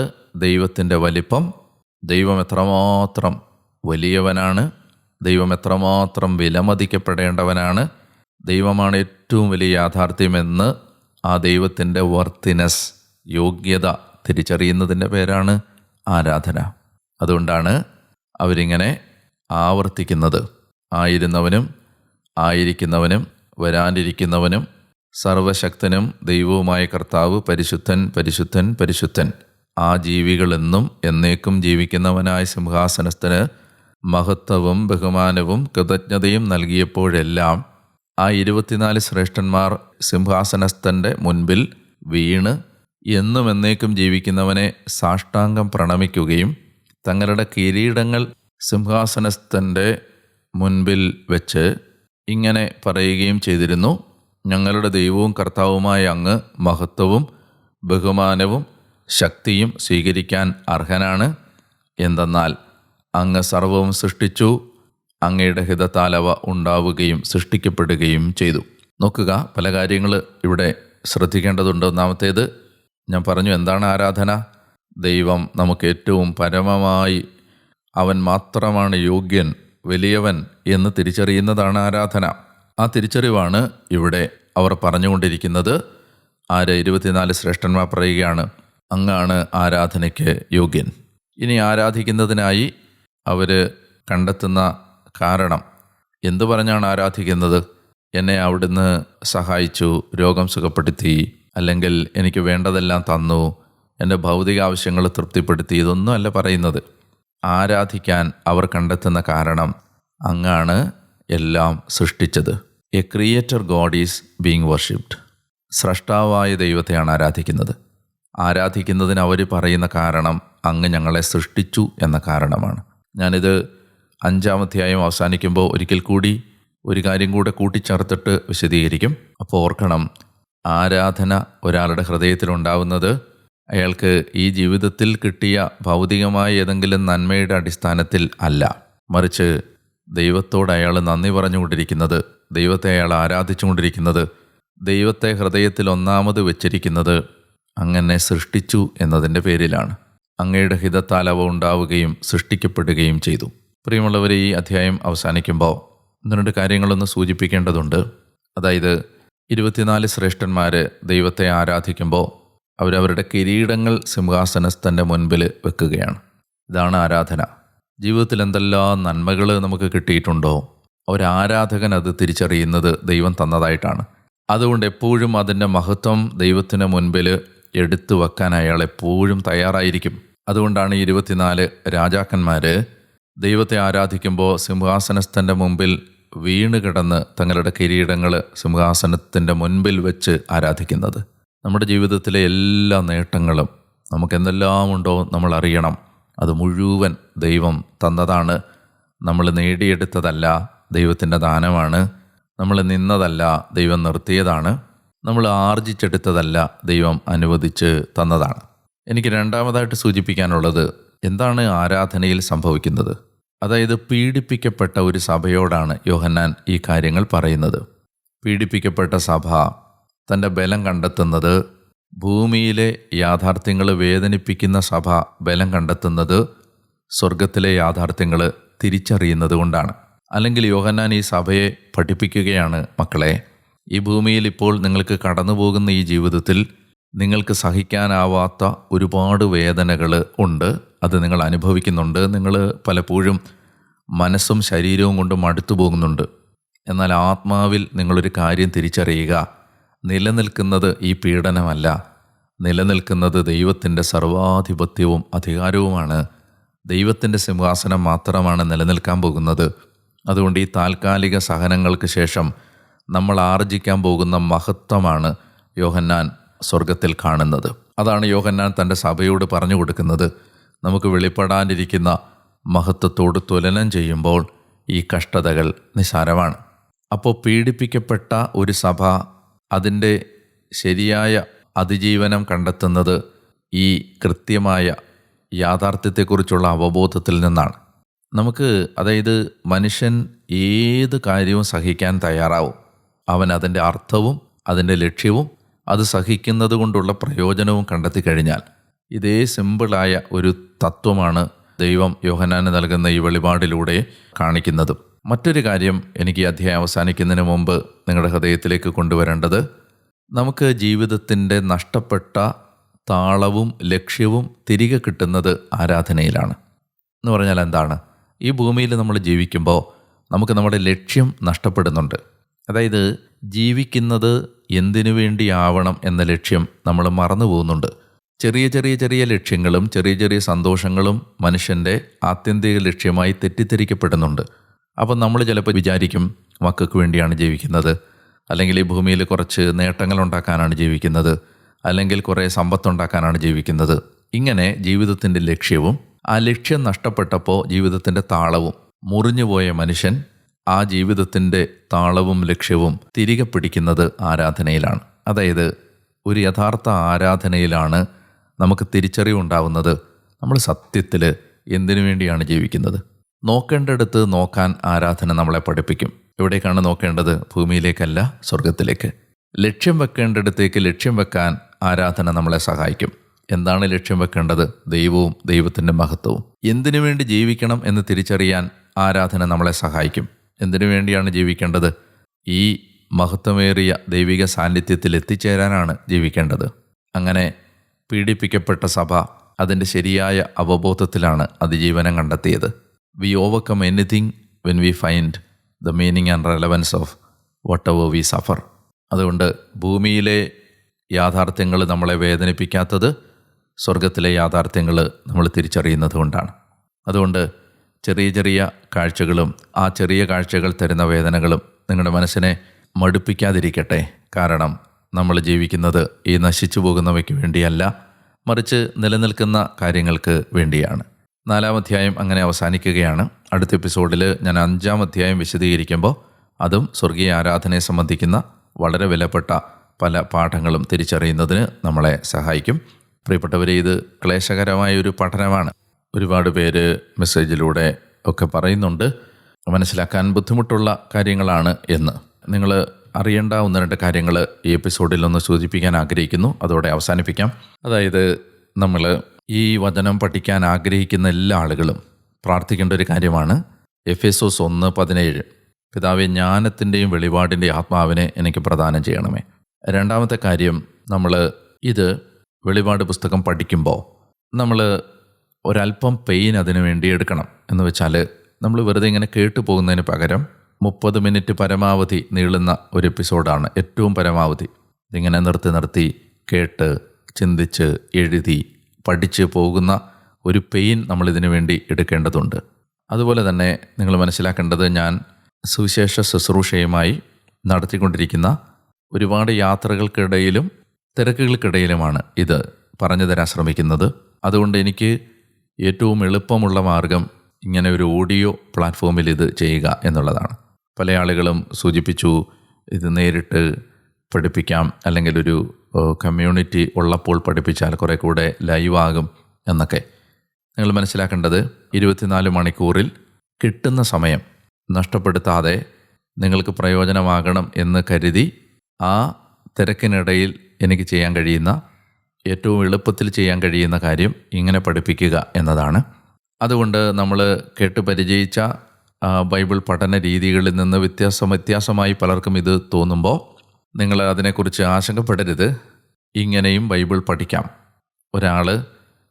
ദൈവത്തിൻ്റെ വലിപ്പം, ദൈവം എത്രമാത്രം വലിയവനാണ്, ദൈവം എത്രമാത്രം വിലമതിക്കപ്പെടേണ്ടവനാണ്, ദൈവമാണ് ഏറ്റവും വലിയ യാഥാർത്ഥ്യമെന്ന് ആ ദൈവത്തിൻ്റെ വർത്തിനെസ്, യോഗ്യത തിരിച്ചറിയുന്നതിൻ്റെ പേരാണ് ആരാധന. അതുകൊണ്ടാണ് അവരിങ്ങനെ ആവർത്തിക്കുന്നത്. ആയിരുന്നവനും ആയിരിക്കുന്നവനും വരാനിരിക്കുന്നവനും സർവശക്തനും ദൈവവുമായ കർത്താവ് പരിശുദ്ധൻ, പരിശുദ്ധൻ, പരിശുദ്ധൻ. ആ ജീവികളെന്നും എന്നേക്കും ജീവിക്കുന്നവനായ സിംഹാസനസ്ഥന് മഹത്വവും ബഹുമാനവും കൃതജ്ഞതയും നൽകിയപ്പോഴെല്ലാം ആ 24 ശ്രേഷ്ഠന്മാർ സിംഹാസനസ്ഥൻ്റെ മുൻപിൽ വീണ് എന്നും എന്നേക്കും ജീവിക്കുന്നവനെ സാഷ്ടാംഗം പ്രണമിക്കുകയും തങ്ങളുടെ കിരീടങ്ങൾ സിംഹാസനസ്ഥൻ്റെ മുൻപിൽ വെച്ച് ഇങ്ങനെ പറയുകയും ചെയ്തിരുന്നു: ഞങ്ങളുടെ ദൈവവും കർത്താവുമായ അങ്ങ് മഹത്വവും ബഹുമാനവും ശക്തിയും സ്വീകരിക്കാൻ അർഹനാണ്. എന്തെന്നാൽ അങ്ങ് സർവവും സൃഷ്ടിച്ചു, അങ്ങയുടെ ഹിതത്താൽ അവ ഉണ്ടാവുകയും സൃഷ്ടിക്കപ്പെടുകയും ചെയ്തു. നോക്കുക, പല കാര്യങ്ങൾ ഇവിടെ ശ്രദ്ധിക്കേണ്ടതുണ്ട്. ഒന്നാമത്തേത് ഞാൻ പറഞ്ഞു, എന്താണ് ആരാധന? ദൈവം നമുക്ക് ഏറ്റവും പരമമായി അവൻ മാത്രമാണ് യോഗ്യൻ, വലിയവൻ എന്ന് തിരിച്ചറിയുന്നതാണ് ആരാധന. ആ തിരിച്ചറിവാണ് ഇവിടെ അവർ പറഞ്ഞുകൊണ്ടിരിക്കുന്നത്. 24 ശ്രേഷ്ഠന്മാർ പറയുകയാണ്, അങ്ങാണ് ആരാധനയ്ക്ക് യോഗ്യൻ. ഇനി ആരാധിക്കുന്നതിനായി അവർ കണ്ടെത്തുന്ന കാരണം എന്തു പറഞ്ഞാണ് ആരാധിക്കുന്നത്? എന്നെ അവിടുന്ന് സഹായിച്ചു, രോഗം സുഖപ്പെടുത്തി, അല്ലെങ്കിൽ എനിക്ക് വേണ്ടതെല്ലാം തന്നു, എൻ്റെ ഭൗതിക ആവശ്യങ്ങൾ തൃപ്തിപ്പെടുത്തി, ഇതൊന്നുമല്ല പറയുന്നത്. ആരാധിക്കാൻ അവർ കണ്ടെത്തുന്ന കാരണം, അങ്ങാണ് എല്ലാം സൃഷ്ടിച്ചത്. A creator God is being worshipped. സ്രഷ്ടാവായ ദൈവത്തെയാണ് ആരാധിക്കുന്നത്. ആരാധിക്കുന്നതിന് അവർ പറയുന്ന കാരണം, അങ്ങ് ഞങ്ങളെ സൃഷ്ടിച്ചു എന്ന കാരണമാണ്. ഞാനിത് 5-ാം അധ്യായം അവസാനിക്കുമ്പോൾ ഒരിക്കൽ കൂടി ഒരു കാര്യം കൂടെ കൂട്ടിച്ചേർത്തിട്ട് വിശദീകരിക്കും. അപ്പോൾ ഓർക്കണം, ആരാധന ഒരാളുടെ ഹൃദയത്തിലുണ്ടാവുന്നത് അയാൾക്ക് ഈ ജീവിതത്തിൽ കിട്ടിയ ഭൗതികമായ ഏതെങ്കിലും നന്മയുടെ അടിസ്ഥാനത്തിൽ അല്ല, മറിച്ച് ദൈവത്തോട് അയാൾ നന്ദി പറഞ്ഞുകൊണ്ടിരിക്കുന്നത്, ദൈവത്തെ അയാൾ ആരാധിച്ചുകൊണ്ടിരിക്കുന്നത്, ദൈവത്തെ ഹൃദയത്തിൽ ഒന്നാമത് വെച്ചിരിക്കുന്നത് അങ്ങനെ സൃഷ്ടിച്ചു എന്നതിൻ്റെ പേരിലാണ്. അങ്ങയുടെ ഹിതത്താൽ അവ ഉണ്ടാവുകയും സൃഷ്ടിക്കപ്പെടുകയും ചെയ്തു. പ്രിയമുള്ളവരെ, ഈ അധ്യായം അവസാനിക്കുമ്പോൾ 1-2 കാര്യങ്ങളൊന്ന് സൂചിപ്പിക്കേണ്ടതുണ്ട്. അതായത് 24 ശ്രേഷ്ഠന്മാർ ദൈവത്തെ ആരാധിക്കുമ്പോൾ അവരവരുടെ കിരീടങ്ങൾ സിംഹാസനസ്ഥൻ്റെ മുൻപിൽ വെക്കുകയാണ്. ഇതാണ് ആരാധന. ജീവിതത്തിൽ എന്തെല്ലാം നന്മകൾ നമുക്ക് കിട്ടിയിട്ടുണ്ടോ, ഒരാരാധകൻ അത് തിരിച്ചറിയുന്നത് ദൈവം തന്നതായിട്ടാണ്. അതുകൊണ്ട് എപ്പോഴും അതിൻ്റെ മഹത്വം ദൈവത്തിന് മുൻപിൽ എടുത്തു വെക്കാൻ അയാൾ എപ്പോഴും തയ്യാറായിരിക്കും. അതുകൊണ്ടാണ് 24 രാജാക്കന്മാർ ദൈവത്തെ ആരാധിക്കുമ്പോൾ സിംഹാസനസ്ഥൻ്റെ മുമ്പിൽ വീണ് കിടന്ന് തങ്ങളുടെ കിരീടങ്ങൾ സിംഹാസനത്തിൻ്റെ മുൻപിൽ വെച്ച് ആരാധിക്കുന്നത്. നമ്മുടെ ജീവിതത്തിലെ എല്ലാ നേട്ടങ്ങളും, നമുക്കെന്തെല്ലാം ഉണ്ടോ നമ്മൾ അറിയണം, അത് മുഴുവൻ ദൈവം തന്നതാണ്. നമ്മൾ നേടിയെടുത്തതല്ല, ദൈവത്തിൻ്റെ ദാനമാണ്. നമ്മൾ നിന്നതല്ല, ദൈവം നിർത്തിയതാണ്. നമ്മൾ ആർജിച്ചെടുത്തതല്ല, ദൈവം അനുവദിച്ച് തന്നതാണ്. എനിക്ക് രണ്ടാമതായിട്ട് സൂചിപ്പിക്കാനുള്ളത്, എന്താണ് ആരാധനയിൽ സംഭവിക്കുന്നത്? അതായത് പീഡിപ്പിക്കപ്പെട്ട ഒരു സഭയോടാണ് യോഹന്നാൻ ഈ കാര്യങ്ങൾ പറയുന്നത്. പീഡിപ്പിക്കപ്പെട്ട സഭ തൻ്റെ ബലം കണ്ടെത്തുന്നത്, ഭൂമിയിലെ യാഥാർത്ഥ്യങ്ങൾ വേദനിപ്പിക്കുന്ന സഭ ബലം കണ്ടെത്തുന്നത് സ്വർഗത്തിലെ യാഥാർത്ഥ്യങ്ങൾ തിരിച്ചറിയുന്നത് കൊണ്ടാണ്. അല്ലെങ്കിൽ യോഹന്നാൻ ഈ സഭയെ പഠിപ്പിക്കുകയാണ്, മക്കളെ, ഈ ഭൂമിയിൽ ഇപ്പോൾ നിങ്ങൾക്ക് കടന്നു പോകുന്ന ഈ ജീവിതത്തിൽ നിങ്ങൾക്ക് സഹിക്കാനാവാത്ത ഒരുപാട് വേദനകൾ ഉണ്ട്. അത് നിങ്ങൾ അനുഭവിക്കുന്നുണ്ട്. നിങ്ങൾ പലപ്പോഴും മനസ്സും ശരീരവും കൊണ്ട് മടുത്തു പോകുന്നുണ്ട്. എന്നാൽ ആത്മാവിൽ നിങ്ങളൊരു കാര്യം തിരിച്ചറിയുക, നിലനിൽക്കുന്നത് ഈ പീഡനമല്ല, നിലനിൽക്കുന്നത് ദൈവത്തിൻ്റെ സർവാധിപത്യവും അധികാരവുമാണ്. ദൈവത്തിൻ്റെ സിംഹാസനം മാത്രമാണ് നിലനിൽക്കാൻ പോകുന്നത്. അതുകൊണ്ട് ഈ താൽക്കാലിക സഹനങ്ങൾക്ക് ശേഷം നമ്മൾ ആർജിക്കാൻ പോകുന്ന മഹത്വമാണ് യോഹന്നാൻ സ്വർഗത്തിൽ കാണുന്നത്. അതാണ് യോഹന്നാൻ തൻ്റെ സഭയോട് പറഞ്ഞു കൊടുക്കുന്നത്. നമുക്ക് വെളിപ്പെടാനിരിക്കുന്ന മഹത്വത്തോട് തുലനം ചെയ്യുമ്പോൾ ഈ കഷ്ടതകൾ നിസ്സാരമാണ്. അപ്പോൾ പീഡിപ്പിക്കപ്പെട്ട ഒരു സഭ അതിൻ്റെ ശരിയായ അതിജീവനം കണ്ടെത്തുന്നത് ഈ കൃത്യമായ യാഥാർത്ഥ്യത്തെക്കുറിച്ചുള്ള അവബോധത്തിൽ നിന്നാണ്. നമുക്ക്, അതായത് മനുഷ്യൻ ഏത് കാര്യവും സഹിക്കാൻ തയ്യാറാവും. അവൻ അതിൻ്റെ അർത്ഥവും അതിൻ്റെ ലക്ഷ്യവും അത് സഹിക്കുന്നത് കൊണ്ടുള്ള പ്രയോജനവും കണ്ടെത്തി കഴിഞ്ഞാൽ, ഇതേ സിമ്പിളായ ഒരു തത്വമാണ് ദൈവം യോഹന്നാന് നൽകുന്ന ഈ വെളിപാടിലൂടെ കാണിക്കുന്നത്. മറ്റൊരു കാര്യം എനിക്ക് ഈ അധ്യായം അവസാനിക്കുന്നതിന് മുമ്പ് നിങ്ങളുടെ ഹൃദയത്തിലേക്ക് കൊണ്ടുവരേണ്ടത്, നമുക്ക് ജീവിതത്തിൻ്റെ നഷ്ടപ്പെട്ട താളവും ലക്ഷ്യവും തിരികെ കിട്ടുന്നത് ആരാധനയിലാണ്. എന്ന് പറഞ്ഞാൽ എന്താണ്? ഈ ഭൂമിയിൽ നമ്മൾ ജീവിക്കുമ്പോൾ നമുക്ക് നമ്മുടെ ലക്ഷ്യം നഷ്ടപ്പെടുന്നുണ്ട്. അതായത് ജീവിക്കുന്നത് എന്തിനു വേണ്ടിയാവണം എന്ന ലക്ഷ്യം നമ്മൾ മറന്നു പോകുന്നുണ്ട്. ചെറിയ ചെറിയ ചെറിയ ലക്ഷ്യങ്ങളും ചെറിയ ചെറിയ സന്തോഷങ്ങളും മനുഷ്യൻ്റെ ആത്യന്തിക ലക്ഷ്യമായി തെറ്റിദ്ധരിക്കപ്പെടുന്നുണ്ട്. അപ്പം നമ്മൾ ചിലപ്പോൾ വിചാരിക്കും, മക്കൾക്ക് വേണ്ടിയാണ് ജീവിക്കുന്നത്, അല്ലെങ്കിൽ ഈ ഭൂമിയിൽ കുറച്ച് നേട്ടങ്ങൾ ഉണ്ടാക്കാനാണ് ജീവിക്കുന്നത്, അല്ലെങ്കിൽ കുറേ സമ്പത്തുണ്ടാക്കാനാണ് ജീവിക്കുന്നത്. ഇങ്ങനെ ജീവിതത്തിൻ്റെ ലക്ഷ്യവും ആ ലക്ഷ്യം നഷ്ടപ്പെട്ടപ്പോൾ ജീവിതത്തിൻ്റെ താളവും മുറിഞ്ഞുപോയ മനുഷ്യൻ ആ ജീവിതത്തിൻ്റെ താളവും ലക്ഷ്യവും തിരികെ പിടിക്കുന്നത് ആരാധനയിലാണ്. അതായത് ഒരു യഥാർത്ഥ ആരാധനയിലാണ് നമുക്ക് തിരിച്ചറിവുണ്ടാവുന്നത് നമ്മൾ സത്യത്തിൽ എന്തിനു വേണ്ടിയാണ് ജീവിക്കുന്നത്. നോക്കേണ്ടടുത്ത് നോക്കാൻ ആരാധന നമ്മളെ പഠിപ്പിക്കും. എവിടേക്കാണ് നോക്കേണ്ടത്? ഭൂമിയിലേക്കല്ല, സ്വർഗത്തിലേക്ക്. ലക്ഷ്യം വെക്കേണ്ടടുത്തേക്ക് ലക്ഷ്യം വെക്കാൻ ആരാധന നമ്മളെ സഹായിക്കും. എന്താണ് ലക്ഷ്യം വെക്കേണ്ടത്? ദൈവവും ദൈവത്തിൻ്റെ മഹത്വവും. എന്തിനു വേണ്ടി ജീവിക്കണം എന്ന് തിരിച്ചറിയാൻ ആരാധന നമ്മളെ സഹായിക്കും. എന്തിനു വേണ്ടിയാണ് ജീവിക്കേണ്ടത്? ഈ മഹത്വമേറിയ ദൈവിക സാന്നിധ്യത്തിൽ എത്തിച്ചേരാനാണ് ജീവിക്കേണ്ടത്. അങ്ങനെ പീഡിപ്പിക്കപ്പെട്ട സഭ അതിൻ്റെ ശരിയായ അവബോധത്തിലാണ് അതിജീവനം കണ്ടെത്തിയത്. V overcome anything when we find the meaning and relevance of what ever V Zafar. അതുകൊണ്ട് ഭൂമിയിലെ യാഥാർത്ഥ്യങ്ങൾ നമ്മളെ വേദനിപ്പിക്കാത്തത് സ്വർഗത്തിലെ യാഥാർത്ഥ്യങ്ങൾ നമ്മൾ തിരിച്ചറിയുന്നത് കൊണ്ടാണ്. അതുകൊണ്ട് ചെറിയ ചെറിയ കാഴ്ചകളും ആ ചെറിയ കാഴ്ചകൾ തരുന്ന വേദനകളും നിങ്ങളുടെ മനസ്സിനെ മടുപ്പിക്കാതിരിക്കട്ടെ. കാരണം നമ്മൾ ജീവിക്കുന്നത് ഈ നശിച്ചു പോകുന്നവയ്ക്ക് വേണ്ടിയല്ല, മറിച്ച് നിലനിൽക്കുന്ന കാര്യങ്ങൾക്ക് വേണ്ടിയാണ്. 4-ാം അധ്യായം അങ്ങനെ അവസാനിക്കുകയാണ്. അടുത്ത എപ്പിസോഡിൽ ഞാൻ 5-ാം അധ്യായം വിശദീകരിക്കുമ്പോൾ അതും സ്വർഗീയ ആരാധനയെ സംബന്ധിക്കുന്ന വളരെ വിലപ്പെട്ട പല പാഠങ്ങളും തിരിച്ചറിയുന്നതിന് നമ്മളെ സഹായിക്കും. പ്രിയപ്പെട്ടവരെ, ഇത് ക്ലേശകരമായ ഒരു പഠനമാണ്. ഒരുപാട് പേര് മെസ്സേജിലൂടെ ഒക്കെ പറയുന്നുണ്ട് മനസ്സിലാക്കാൻ ബുദ്ധിമുട്ടുള്ള കാര്യങ്ങളാണ് എന്ന്. നിങ്ങൾ അറിയേണ്ട 1-2 കാര്യങ്ങൾ ഈ എപ്പിസോഡിൽ ഒന്ന് സൂചിപ്പിക്കാൻ ആഗ്രഹിക്കുന്നു. അതോടെ അവസാനിപ്പിക്കാം. അതായത്, നമ്മൾ ഈ വചനം പഠിക്കാൻ ആഗ്രഹിക്കുന്ന എല്ലാ ആളുകളും പ്രാർത്ഥിക്കേണ്ട ഒരു കാര്യമാണ് എഫേസോസ് 1:17. പിതാവേ, ജ്ഞാനത്തിൻ്റെയും വെളിപാടിൻ്റെയും ആത്മാവിനെ എനിക്ക് പ്രദാനം ചെയ്യണമേ. 2-ാമത്തെ കാര്യം, നമ്മൾ ഇത് വെളിപാട് പുസ്തകം പഠിക്കുമ്പോൾ നമ്മൾ ഒരല്പം പെയിൻ അതിനു വേണ്ടി എടുക്കണം. എന്ന് വെച്ചാൽ, നമ്മൾ വെറുതെ ഇങ്ങനെ കേട്ടു പോകുന്നതിന് പകരം 30 മിനിറ്റ് പരമാവധി നീളുന്ന ഒരു എപ്പിസോഡാണ് ഏറ്റവും പരമാവധി. ഇതിങ്ങനെ നിർത്തി കേട്ട് ചിന്തിച്ച് എഴുതി പഠിച്ച് പോകുന്ന ഒരു പെയിൻ നമ്മളിതിനു വേണ്ടി എടുക്കേണ്ടതുണ്ട്. അതുപോലെ തന്നെ നിങ്ങൾ മനസ്സിലാക്കേണ്ടത്, ഞാൻ സുവിശേഷ ശുശ്രൂഷയുമായി നടത്തിക്കൊണ്ടിരിക്കുന്ന ഒരുപാട് യാത്രകൾക്കിടയിലും തിരക്കുകൾക്കിടയിലുമാണ് ഇത് പറഞ്ഞു തരാൻ ശ്രമിക്കുന്നത്. അതുകൊണ്ട് എനിക്ക് ഏറ്റവും എളുപ്പമുള്ള മാർഗം ഇങ്ങനെ ഒരു ഓഡിയോ പ്ലാറ്റ്ഫോമിൽ ഇത് ചെയ്യുക എന്നുള്ളതാണ്. പല ആളുകളും സൂചിപ്പിച്ചു, ഇത് നേരിട്ട് പഠിപ്പിക്കാം, അല്ലെങ്കിൽ ഒരു കമ്മ്യൂണിറ്റി ഉള്ളപ്പോൾ പഠിപ്പിച്ചാൽ കുറേ കൂടെ ലൈവാകും എന്നൊക്കെ. നിങ്ങൾ മനസ്സിലാക്കേണ്ടത്, 24 മണിക്കൂറിൽ കിട്ടുന്ന സമയം നഷ്ടപ്പെടുത്താതെ നിങ്ങൾക്ക് പ്രയോജനമാകണം എന്ന് കരുതി ആ തിരക്കിനിടയിൽ എനിക്ക് ചെയ്യാൻ കഴിയുന്ന, ഏറ്റവും എളുപ്പത്തിൽ ചെയ്യാൻ കഴിയുന്ന കാര്യം ഇങ്ങനെ പഠിപ്പിക്കുക എന്നതാണ്. അതുകൊണ്ട് നമ്മൾ കേട്ട് പരിചയിച്ച ബൈബിൾ പഠന രീതികളിൽ നിന്ന് വ്യത്യാസമായി പലർക്കും ഇത് തോന്നുമ്പോൾ നിങ്ങൾ അതിനെക്കുറിച്ച് ആശങ്കപ്പെടരുത്. ഇങ്ങനെയും ബൈബിൾ പഠിക്കാം. ഒരാൾ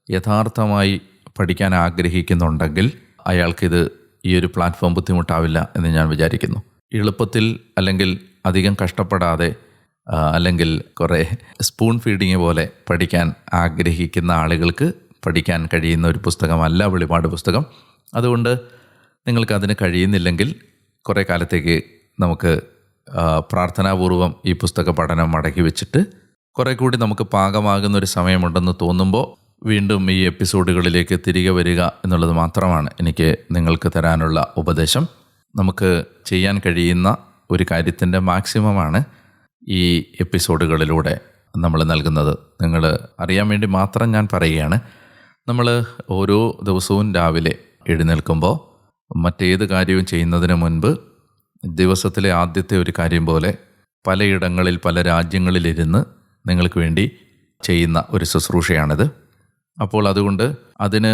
യഥാർത്ഥമായി പഠിക്കാൻ ആഗ്രഹിക്കുന്നുണ്ടെങ്കിൽ അയാൾക്കിത് ഈ ഒരു പ്ലാറ്റ്ഫോം ബുദ്ധിമുട്ടാവില്ല എന്ന് ഞാൻ വിചാരിക്കുന്നു. എളുപ്പത്തിൽ, അല്ലെങ്കിൽ അധികം കഷ്ടപ്പെടാതെ, അല്ലെങ്കിൽ കുറേ സ്പൂൺ ഫീഡിങ് പോലെ പഠിക്കാൻ ആഗ്രഹിക്കുന്ന ആളുകൾക്ക് പഠിക്കാൻ കഴിയുന്ന ഒരു പുസ്തകമല്ല വെളിപാട് പുസ്തകം. അതുകൊണ്ട് നിങ്ങൾക്കതിന് കഴിയുന്നില്ലെങ്കിൽ കുറേ കാലത്തേക്ക് നമുക്ക് പ്രാർത്ഥനാപൂർവം ഈ പുസ്തക പഠനം മടക്കി വെച്ചിട്ട് കുറേ കൂടി നമുക്ക് പാകമാകുന്നൊരു സമയമുണ്ടെന്ന് തോന്നുമ്പോൾ വീണ്ടും ഈ എപ്പിസോഡുകളിലേക്ക് തിരികെ വരിക എന്നുള്ളത് മാത്രമാണ് എനിക്ക് നിങ്ങൾക്ക് തരാനുള്ള ഉപദേശം. നമുക്ക് ചെയ്യാൻ കഴിയുന്ന ഒരു കാര്യത്തിൻ്റെ മാക്സിമമാണ് ഈ എപ്പിസോഡുകളിലൂടെ നമ്മൾ നൽകുന്നത്. നിങ്ങൾ അറിയാൻ വേണ്ടി മാത്രം ഞാൻ പറയുകയാണ്. നമ്മൾ ഓരോ ദിവസവും രാവിലെ എഴുന്നേൽക്കുമ്പോൾ മറ്റേത് കാര്യവും ചെയ്യുന്നതിന് മുൻപ് ദിവസത്തിലെ ആദ്യത്തെ ഒരു കാര്യം പോലെ പലയിടങ്ങളിൽ പല രാജ്യങ്ങളിലിരുന്ന് നിങ്ങൾക്ക് വേണ്ടി ചെയ്യുന്ന ഒരു ശുശ്രൂഷയാണിത്. അപ്പോൾ അതുകൊണ്ട് അതിന്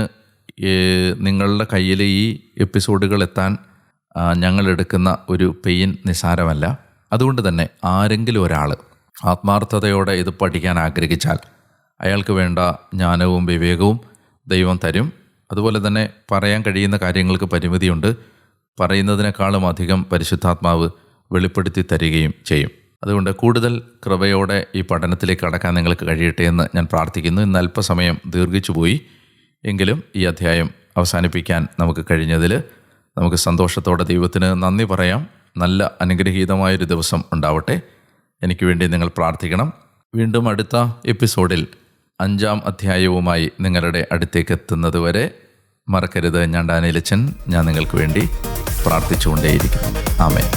നിങ്ങളുടെ കയ്യിൽ ഈ എപ്പിസോഡുകൾ എത്താൻ ഞങ്ങളെടുക്കുന്ന ഒരു പെയിൻ നിസ്സാരമല്ല. അതുകൊണ്ട് തന്നെ ആരെങ്കിലും ഒരാൾ ആത്മാർത്ഥതയോടെ ഇത് പഠിക്കാൻ ആഗ്രഹിച്ചാൽ അയാൾക്ക് വേണ്ട ജ്ഞാനവും വിവേകവും ദൈവം തരും. അതുപോലെ തന്നെ പറയാൻ കഴിയുന്ന കാര്യങ്ങൾക്ക് പരിമിതിയുണ്ട്. പറയുന്നതിനേക്കാളും അധികം പരിശുദ്ധാത്മാവ് വെളിപ്പെടുത്തി തരികയും ചെയ്യും. അതുകൊണ്ട് കൂടുതൽ കൃപയോടെ ഈ പഠനത്തിലേക്ക് കടക്കാൻ നിങ്ങൾക്ക് കഴിയട്ടെ എന്ന് ഞാൻ പ്രാർത്ഥിക്കുന്നു. ഇന്ന് അല്പസമയം ദീർഘിച്ചു പോയി, എങ്കിലും ഈ അധ്യായം അവസാനിപ്പിക്കാൻ നമുക്ക് കഴിഞ്ഞതിൽ നമുക്ക് സന്തോഷത്തോടെ ദൈവത്തിന് നന്ദി പറയാം. നല്ല അനുഗ്രഹീതമായൊരു ദിവസം ഉണ്ടാവട്ടെ. എനിക്ക് വേണ്ടി നിങ്ങൾ പ്രാർത്ഥിക്കണം. വീണ്ടും അടുത്ത എപ്പിസോഡിൽ 5-ാം അധ്യായവുമായി നിങ്ങളുടെ അടുത്തേക്ക് എത്തുന്നത് വരെ മറക്കരുത്. ഞാൻ ഡാനിയലച്ചൻ, ഞാൻ നിങ്ങൾക്ക് വേണ്ടി പ്രാർത്ഥിച്ചുകൊണ്ടേയിരിക്കുന്നു. ആമേൻ.